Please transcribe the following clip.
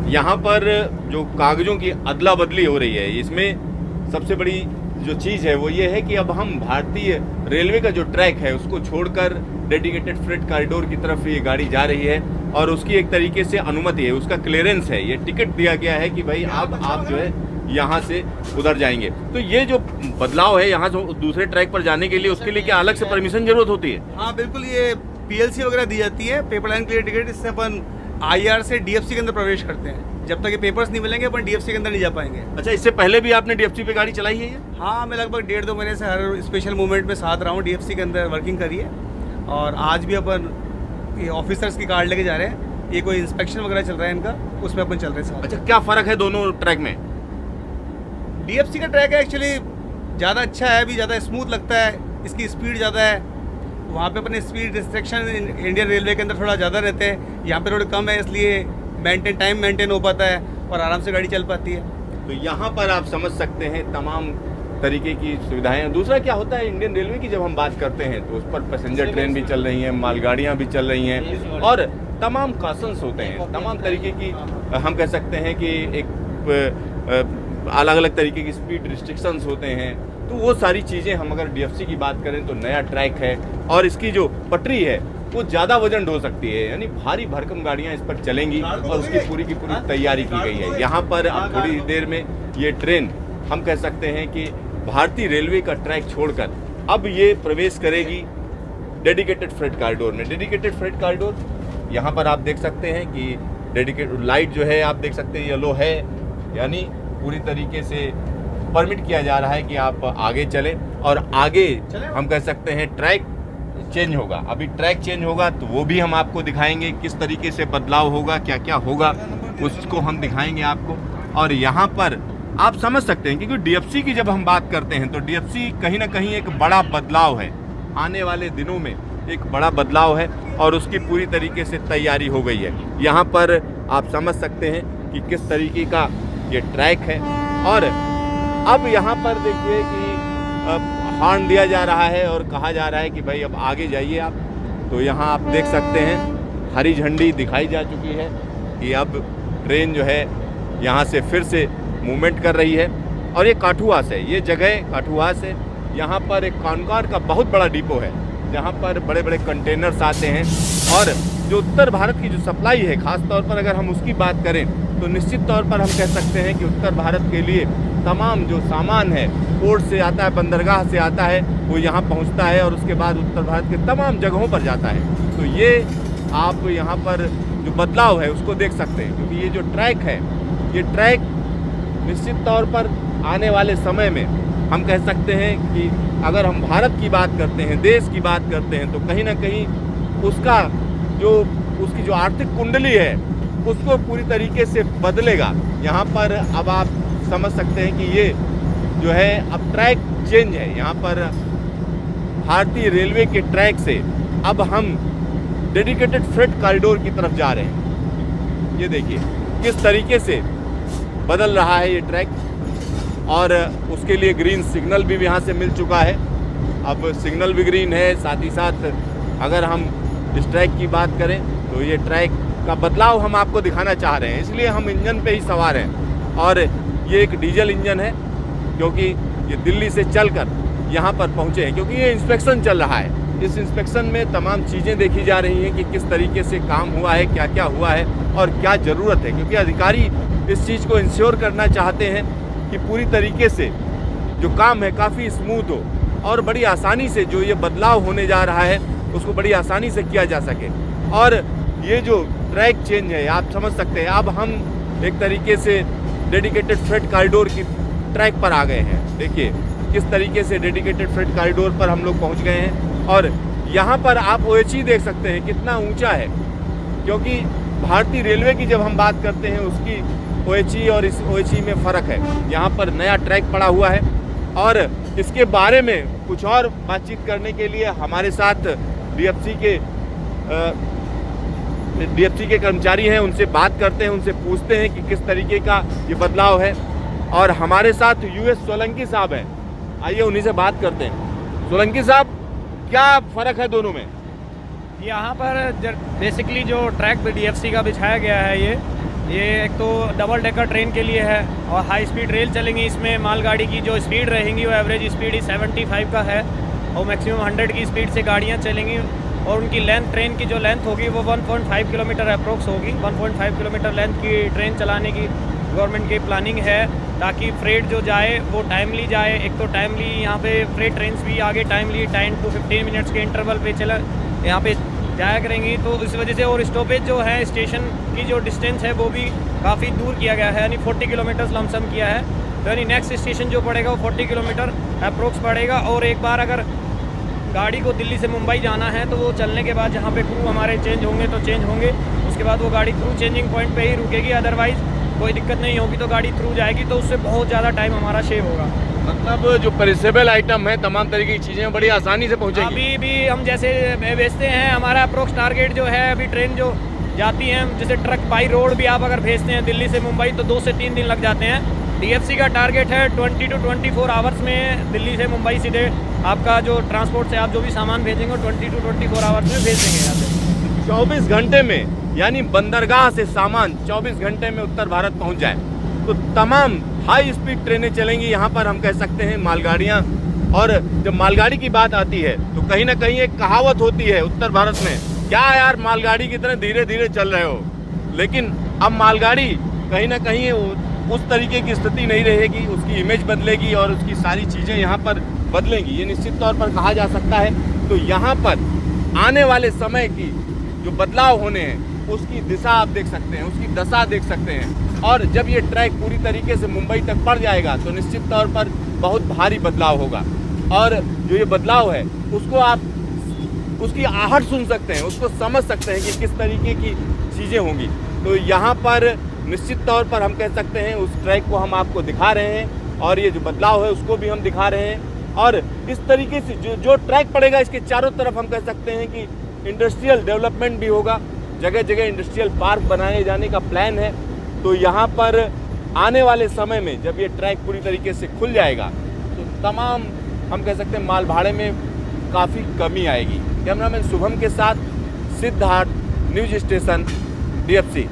यहाँ पर जो कागजों की अदला बदली हो रही है, इसमें सबसे बड़ी जो चीज़ है वो ये है कि अब हम भारतीय रेलवे का जो ट्रैक है उसको छोड़कर डेडिकेटेड फ्रेट कॉरिडोर की तरफ ये गाड़ी जा रही है और उसकी एक तरीके से अनुमति है, उसका क्लियरेंस है, ये टिकट दिया गया है कि भाई आप जो है यहाँ से उधर जाएंगे। तो ये जो बदलाव है यहाँ से दूसरे ट्रैक पर जाने के लिए, उसके लिए क्या अलग से परमिशन जरूरत होती है? हाँ बिल्कुल, ये PLC वगैरह दी जाती है, पेपर लाइन क्लियर टिकट। इससे अपन IR से DFC के अंदर प्रवेश करते हैं। जब तक ये पेपर्स नहीं मिलेंगे अपन DFC के अंदर नहीं जा पाएंगे। अच्छा, इससे पहले भी आपने DFC पे गाड़ी चलाई है ये? हाँ, मैं लगभग 1.5-2 महीने से हर स्पेशल मूवमेंट में साथ रहा हूँ, DFC के अंदर वर्किंग करी है। और आज भी अपन ये ऑफिसर्स की कार्ड लेके जा रहे हैं, ये कोई इंस्पेक्शन वगैरह चल रहा है इनका, उसमें अपन चल रहे हैं साथ। अच्छा, क्या फ़र्क है दोनों ट्रैक में? DFC का ट्रैक है एक्चुअली ज़्यादा अच्छा है, अभी ज़्यादा स्मूथ लगता है, इसकी स्पीड ज़्यादा है। वहाँ पे अपने स्पीड रिस्ट्रिक्शन इंडियन रेलवे के अंदर थोड़ा ज़्यादा रहते हैं, यहाँ पे थोड़े कम है, इसलिए टाइम मेंटेन हो पाता है और आराम से गाड़ी चल पाती है। तो यहाँ पर आप समझ सकते हैं तमाम तरीके की सुविधाएं। दूसरा क्या होता है, इंडियन रेलवे की जब हम बात करते हैं तो उस पर पैसेंजर ट्रेन भी चल रही हैं, मालगाड़ियाँ भी चल रही हैं और तमाम कासन्स होते हैं, तमाम तरीके की हम कह सकते हैं कि एक अलग अलग तरीके की स्पीड रिस्ट्रिक्शंस होते हैं। तो वो सारी चीज़ें हम अगर DFC की बात करें तो नया ट्रैक है और इसकी जो पटरी है वो ज़्यादा वजन ढो सकती है, यानी भारी भरकम गाड़ियाँ इस पर चलेंगी और उसकी पूरी की पूरी तैयारी की गई है। यहाँ पर अब थोड़ी देर में ये ट्रेन हम कह सकते हैं कि भारतीय रेलवे का ट्रैक छोड़कर अब ये प्रवेश करेगी डेडिकेटेड फ्रेट कॉरिडोर में। डेडिकेटेड फ्रेट कॉरिडोर यहाँ पर आप देख सकते हैं कि डेडिकेटेड लाइट जो है आप देख सकते हैं येलो है, यानी पूरी तरीके से परमिट किया जा रहा है कि आप आगे चलें और आगे हम कह सकते हैं ट्रैक चेंज होगा। अभी ट्रैक चेंज होगा तो वो भी हम आपको दिखाएंगे, किस तरीके से बदलाव होगा, क्या क्या होगा उसको हम दिखाएंगे आपको। और यहाँ पर आप समझ सकते हैं क्योंकि DFC की जब हम बात करते हैं तो DFC कहीं ना कहीं एक बड़ा बदलाव है, आने वाले दिनों में एक बड़ा बदलाव है और उसकी पूरी तरीके से तैयारी हो गई है। यहाँ पर आप समझ सकते हैं कि किस तरीके का ये ट्रैक है और अब यहाँ पर देखिए कि हॉर्न दिया जा रहा है और कहा जा रहा है कि भाई अब आगे जाइए आप। तो यहाँ आप देख सकते हैं हरी झंडी दिखाई जा चुकी है कि अब ट्रेन जो है यहाँ से फिर से मूवमेंट कर रही है। और ये काठुआस है, ये जगह काठुआस है। यहाँ पर एक कॉनकॉर का बहुत बड़ा डिपो है जहाँ पर बड़े बड़े कंटेनर्स आते हैं और जो उत्तर भारत की जो सप्लाई है, ख़ास तौर पर अगर हम उसकी बात करें तो निश्चित तौर पर हम कह सकते हैं कि उत्तर भारत के लिए तमाम जो सामान है पोर्ट से आता है, बंदरगाह से आता है, वो यहाँ पहुँचता है और उसके बाद उत्तर भारत के तमाम जगहों पर जाता है। तो ये आप यहाँ पर जो बदलाव है उसको देख सकते हैं क्योंकि ये जो ट्रैक है, ये ट्रैक निश्चित तौर पर आने वाले समय में हम कह सकते हैं कि अगर हम भारत की बात करते हैं, देश की बात करते हैं, तो कहीं ना कहीं उसकी जो आर्थिक कुंडली है उसको पूरी तरीके से बदलेगा। यहाँ पर अब आप समझ सकते हैं कि ये जो है अब ट्रैक चेंज है। यहाँ पर भारतीय रेलवे के ट्रैक से अब हम डेडिकेटेड फ्रेट कॉरिडोर की तरफ जा रहे हैं। ये देखिए किस तरीके से बदल रहा है ये ट्रैक और उसके लिए ग्रीन सिग्नल भी यहाँ से मिल चुका है। अब सिग्नल भी ग्रीन है, साथ ही साथ अगर हम इस ट्रैक की बात करें तो ये ट्रैक का बदलाव हम आपको दिखाना चाह रहे हैं, इसलिए हम इंजन पे ही सवार हैं। और ये एक डीजल इंजन है क्योंकि ये दिल्ली से चलकर यहाँ पर पहुँचे हैं क्योंकि ये इंस्पेक्शन चल रहा है। इस इंस्पेक्शन में तमाम चीज़ें देखी जा रही हैं कि किस तरीके से काम हुआ है, क्या क्या हुआ है और क्या ज़रूरत है, क्योंकि अधिकारी इस चीज़ को इंश्योर करना चाहते हैं कि पूरी तरीके से जो काम है काफ़ी स्मूथ हो और बड़ी आसानी से जो ये बदलाव होने जा रहा है उसको बड़ी आसानी से किया जा सके। और ये जो ट्रैक चेंज है आप समझ सकते हैं, अब हम एक तरीके से डेडिकेटेड फ्रेट कॉरिडोर की ट्रैक पर आ गए हैं। देखिए किस तरीके से डेडिकेटेड फ्रेट कॉरिडोर पर हम लोग पहुंच गए हैं और यहाँ पर आप OHE देख सकते हैं कितना ऊंचा है, क्योंकि भारतीय रेलवे की जब हम बात करते हैं उसकी OHE और इस OHE में फ़र्क है। यहाँ पर नया ट्रैक पड़ा हुआ है और इसके बारे में कुछ और बातचीत करने के लिए हमारे साथ DFC के कर्मचारी हैं, उनसे बात करते हैं, उनसे पूछते हैं कि किस तरीके का ये बदलाव है। और हमारे साथ US सोलंकी साहब हैं, आइए उन्हीं से बात करते हैं। सोलंकी साहब, क्या फ़र्क है दोनों में? यहाँ पर बेसिकली जो ट्रैक DFC का बिछाया गया है ये एक तो डबल डेकर ट्रेन के लिए है और हाई स्पीड रेल चलेंगी। इसमें मालगाड़ी की जो स्पीड रहेंगी वो एवरेज स्पीड ही 75 का है और मैक्सिमम 100 की स्पीड से गाड़ियाँ चलेंगी। और उनकी लेंथ, ट्रेन की जो लेंथ होगी वो 1.5 किलोमीटर अप्रोक्स होगी। 1.5 किलोमीटर लेंथ की ट्रेन चलाने की गवर्नमेंट की प्लानिंग है, ताकि फ्रेट जो जाए वो टाइमली जाए। एक तो टाइमली यहाँ पे फ्रेट ट्रेन्स भी आगे टाइमली 10 to 15 मिनट्स के इंटरवल पे यहाँ पे जाया करेंगी। तो इस वजह से और स्टॉपेज जो है स्टेशन की जो डिस्टेंस है वो भी काफ़ी दूर किया गया है, यानी 40 किलोमीटर लमसम किया है। तो यानी नेक्स्ट स्टेशन जो पड़ेगा वो 40 किलोमीटर अप्रोक्स पड़ेगा। और एक बार अगर गाड़ी को दिल्ली से मुंबई जाना है तो वो चलने के बाद जहाँ पे क्रू हमारे चेंज होंगे तो चेंज होंगे, उसके बाद वो गाड़ी क्रू चेंजिंग पॉइंट पे ही रुकेगी। अदरवाइज़ कोई दिक्कत नहीं होगी तो गाड़ी थ्रू जाएगी, तो उससे बहुत ज़्यादा टाइम हमारा सेव होगा। मतलब जो पेरिसेबल आइटम है, तमाम तरीके की चीज़ें बड़ी आसानी से पहुँचेंगी। अभी भी हम जैसे भेजते हैं, हमारा अप्रोक्स टारगेट जो है अभी ट्रेन जो जाती हैं, जैसे ट्रक बाई रोड भी आप अगर भेजते हैं दिल्ली से मुंबई तो 2 से 3 दिन लग जाते हैं। DFC का टारगेट है 20 to 24 आवर्स में दिल्ली से मुंबई सीधे आपका जो ट्रांसपोर्ट से आप जो भी सामान भेजेंगे 20 to 24 आवर्स में भेज देंगे यहाँ से। 24 घंटे में, यानी बंदरगाह से सामान 24 घंटे में उत्तर भारत पहुंच जाए। तो तमाम हाई स्पीड ट्रेनें चलेंगी यहाँ पर, हम कह सकते हैं मालगाड़ियाँ। और जब मालगाड़ी की बात आती है तो कहीं ना कहीं एक कहावत होती है उत्तर भारत में, क्या यार मालगाड़ी की तरह धीरे धीरे चल रहे हो। लेकिन अब मालगाड़ी कहीं ना कहीं उस तरीके की स्थिति नहीं रहेगी, उसकी इमेज बदलेगी और उसकी सारी चीज़ें यहाँ पर बदलेंगी, ये निश्चित तौर पर कहा जा सकता है। तो यहाँ पर आने वाले समय की जो बदलाव होने हैं उसकी दिशा आप देख सकते हैं, उसकी दशा देख सकते हैं। और जब ये ट्रैक पूरी तरीके से मुंबई तक पड़ जाएगा तो निश्चित तौर पर बहुत भारी बदलाव होगा। और जो ये बदलाव है उसको आप उसकी आहट सुन सकते हैं, उसको समझ सकते हैं कि किस तरीके की चीज़ें होंगी। तो यहाँ पर निश्चित तौर पर हम कह सकते हैं उस ट्रैक को हम आपको दिखा रहे हैं और ये जो बदलाव है उसको भी हम दिखा रहे हैं। और इस तरीके से जो ट्रैक पड़ेगा इसके चारों तरफ हम कह सकते हैं कि इंडस्ट्रियल डेवलपमेंट भी होगा, जगह जगह इंडस्ट्रियल पार्क बनाए जाने का प्लान है। तो यहाँ पर आने वाले समय में जब ये ट्रैक पूरी तरीके से खुल जाएगा तो तमाम हम कह सकते हैं माल भाड़े में काफ़ी कमी आएगी। कैमरामैन शुभम के साथ सिद्धार्थ, न्यूज स्टेशन DFC।